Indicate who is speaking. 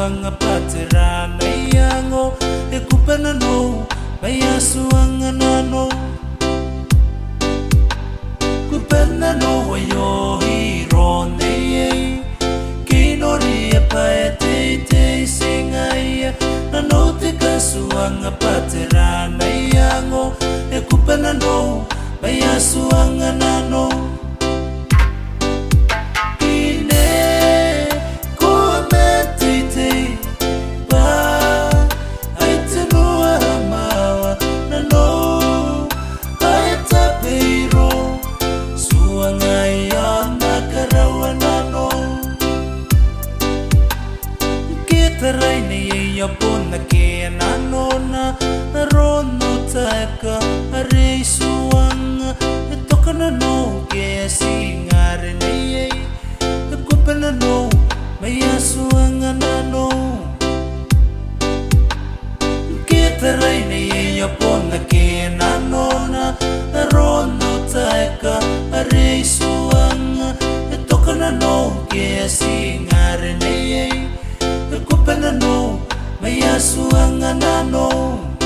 Speaker 1: suanga paterana yango e Kuban nanou maya suanga nanou Kuban nanou yo hiro nei kinori pa te te singai nanou te kasuanga paterana yango e Kuban nanou maya suanga nanou Tarai ni ya pun na ke nanona rono taka are suang to kana no ke singar ni Kuban nanou maya suang nanou ke tarai ni ya pun na ke nanona rono taka are suang to kana no ke singar ni Kuban nanou maya suanga nanou